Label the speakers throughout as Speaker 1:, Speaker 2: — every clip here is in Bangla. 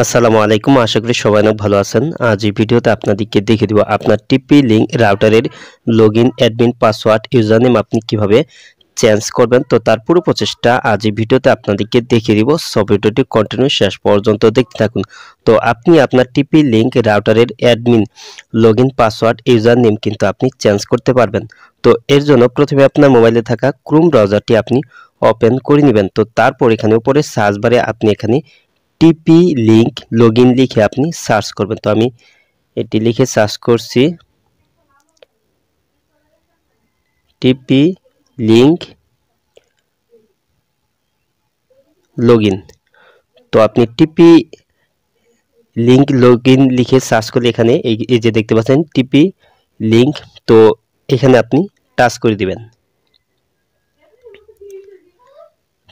Speaker 1: আসসালামু আলাইকুম, আশা করি সবাই অনেক ভালো আছেন। আজ এই ভিডিওতে আপনাদেরকে দেখিয়ে দিব আপনার টিপি লিঙ্ক রাউটারের login admin password user name আপনি কিভাবে চেঞ্জ করবেন। তো তার পুরো প্রচেষ্টা আজ এই ভিডিওতে আপনাদেরকে দেখিয়ে দিব। সব ভিডিওটি কন্টিনিউ শেষ পর্যন্ত দেখতে থাকুন। তো আপনি আপনার টিপি লিঙ্ক রাউটারের admin login password user name কিন্তু আপনি চেঞ্জ করতে পারবেন। তো এর জন্য প্রথমে আপনার মোবাইলে থাকা ক্রোম ব্রাউজারটি আপনি ওপেন করে নেবেন। তো তারপর এখানে উপরে সার্চ বারে আপনি এখানে টিপি লিঙ্ক লগইন লিখে আপনি সার্চ করবেন। তো আমি এটি লিখে সার্চ করছি, টিপি লিঙ্ক লগইন। তো আপনি টিপি লিঙ্ক লগইন লিখে সার্চ করলে এখানে এই যে দেখতে পাচ্ছেন টিপি লিঙ্ক, তো এখানে আপনি টাচ করে দিবেন।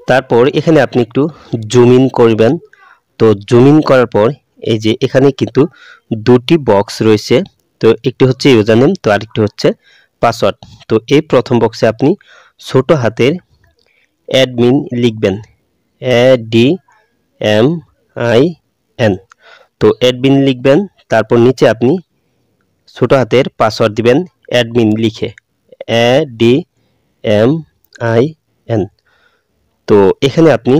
Speaker 1: তারপর এখানে আপনি একটু জুম ইন করবেন। তো জুম ইন করার পর এই যে এখানে কিন্তু দুটি বক্স রয়েছে। তো একটি হচ্ছে ইউজার নেম, তো আরেকটি হচ্ছে পাসওয়ার্ড। তো এই প্রথম বক্সে আপনি ছোট হাতের অ্যাডমিন লিখবেন, ADMIN। তো অ্যাডমিন লিখবেন, তারপর নিচে আপনি ছোট হাতের পাসওয়ার্ড দিবেন অ্যাডমিন লিখে, ADMIN। তো এখানে আপনি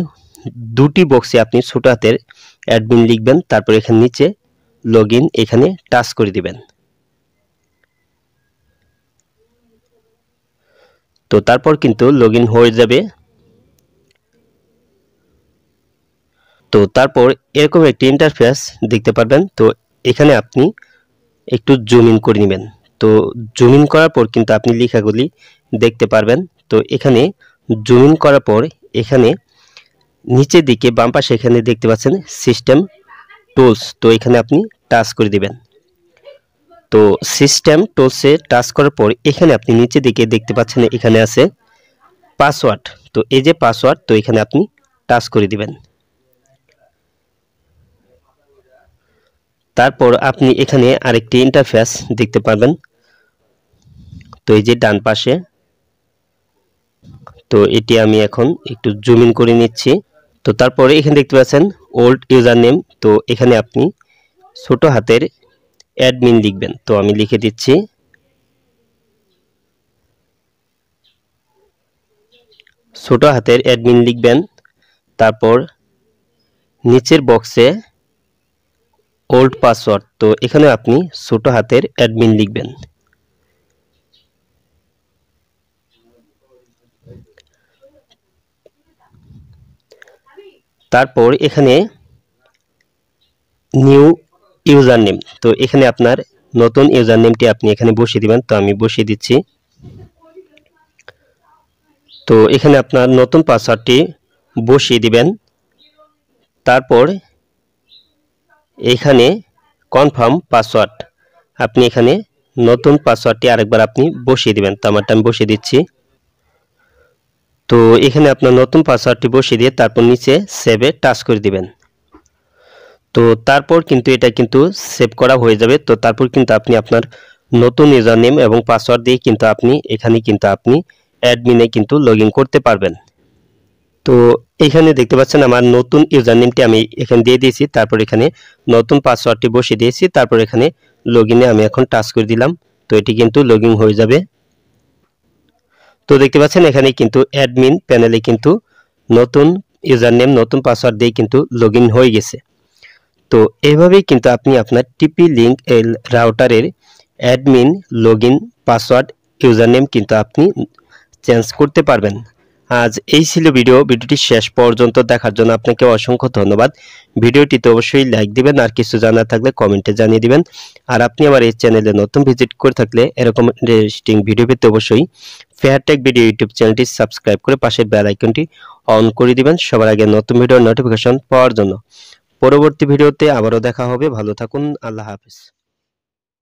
Speaker 1: দুটি বক্সে আপনি ছোট হাতের অ্যাডমিন লিখবেন, তারপর এখানে নিচে লগইন এখানে টাচ করে দিবেন। তো তারপর কিন্তু লগইন হয়ে যাবে। তো তারপর এরকম একটি ইন্টারফেস দেখতে পারবেন। তো এখানে আপনি একটু জুম ইন করে নেবেন। তো জুম ইন করার পর কিন্তু আপনি লেখাগুলি দেখতে পারবেন। তো এখানে জুম ইন করার পর এখানে নিচের দিকে বাম পাশে এখানে দেখতে পাচ্ছেন সিস্টেম টুলস, তো এখানে আপনি টাচ করে দিবেন। তো সিস্টেম টুলসে টাচ করার পর এখানে আপনি নিচের দিকে দেখতে পাচ্ছেন এখানে আছে পাসওয়ার্ড। তো এই যে পাসওয়ার্ড, তো এখানে আপনি টাচ করে দিবেন। তারপর আপনি এখানে আরেকটি ইন্টারফেস দেখতে পাবেন। তো এই যে ডান পাশে, তো এটি আমি এখন একটু জুম ইন করে নিচ্ছি। তো তারপরে এখানে দেখতে পাচ্ছেন ওল্ড ইউজার নেম, তো এখানে আপনি ছোট হাতের অ্যাডমিন লিখবেন। তো আমি লিখে দিচ্ছি, ছোট হাতের অ্যাডমিন লিখবেন, তারপর নিচের বক্সে ওল্ড পাসওয়ার্ড, তো এখানে আপনি ছোট হাতের অ্যাডমিন লিখবেন। তারপর এখানে নিউ ইউজার নেম, তো এখানে আপনার নতুন ইউজার নেমটি আপনি এখানে বসিয়ে দিবেন। তো আমি বসিয়ে দিচ্ছি। তো এখানে আপনার নতুন পাসওয়ার্ডটি বসিয়ে দিবেন। তারপর এখানে কনফার্ম পাসওয়ার্ড, আপনি এখানে নতুন পাসওয়ার্ডটি আরেকবার আপনি বসিয়ে দিবেন। তো আমারটা আমি বসিয়ে দিচ্ছি। তো এখানে আপনার নতুন পাসওয়ার্ডটি বসিয়ে দিয়ে তারপর নিচে সেভে টাচ করে দিবেন। তো তারপর কিন্তু এটা কিন্তু সেভ করা হয়ে যাবে। তো তারপর কিন্তু আপনি আপনার নতুন ইউজার নেম এবং পাসওয়ার্ড দিয়ে কিন্তু আপনি এখানে কিন্তু আপনি অ্যাডমিনে কিন্তু লগইন করতে পারবেন। তো এখানে দেখতে পাচ্ছেন আমার নতুন ইউজার নেমটি আমি এখানে দিয়ে দিয়েছি, তারপর এখানে নতুন পাসওয়ার্ডটি বসিয়ে দিয়েছি, তারপর এখানে লগইনে আমি এখন টাচ করে দিলাম। তো এটি কিন্তু লগইন হয়ে যাবে। তো দেখতে পাচ্ছেন এখানে কিন্তু অ্যাডমিন প্যানেলে কিন্তু নতুন ইউজার নেম নতুন পাসওয়ার্ড দিয়ে কিন্তু লগইন হয়ে গেছে। তো এইভাবেই কিন্তু আপনি আপনার টিপি লিঙ্ক রাউটারের admin login password user name কিন্তু আপনি চেঞ্জ করতে পারবেন। আজ এই ছিল ভিডিওটি শেষ পর্যন্ত দেখার জন্য আপনাকে অসংখ্য ধন্যবাদ। ভিডিওটিতে অবশ্যই লাইক দিবেন, আর কিছু জানার থাকলে কমেন্টে জানিয়ে দিবেন। আর আপনি আমার এই চ্যানেলে নতুন ভিজিট করে থাকলে এরকম ইন্টারেস্টিং ভিডিও পেতে অবশ্যই ফেয়ারটেক ভিডিও ইউটিউব চ্যানেলটি সাবস্ক্রাইব করে পাশের বেল আইকনটি অন করে দিবেন সবার আগে নতুন ভিডিওর নোটিফিকেশন পাওয়ার জন্য। পরবর্তী ভিডিওতে আবারও দেখা হবে। ভালো থাকুন। আল্লাহ হাফেজ।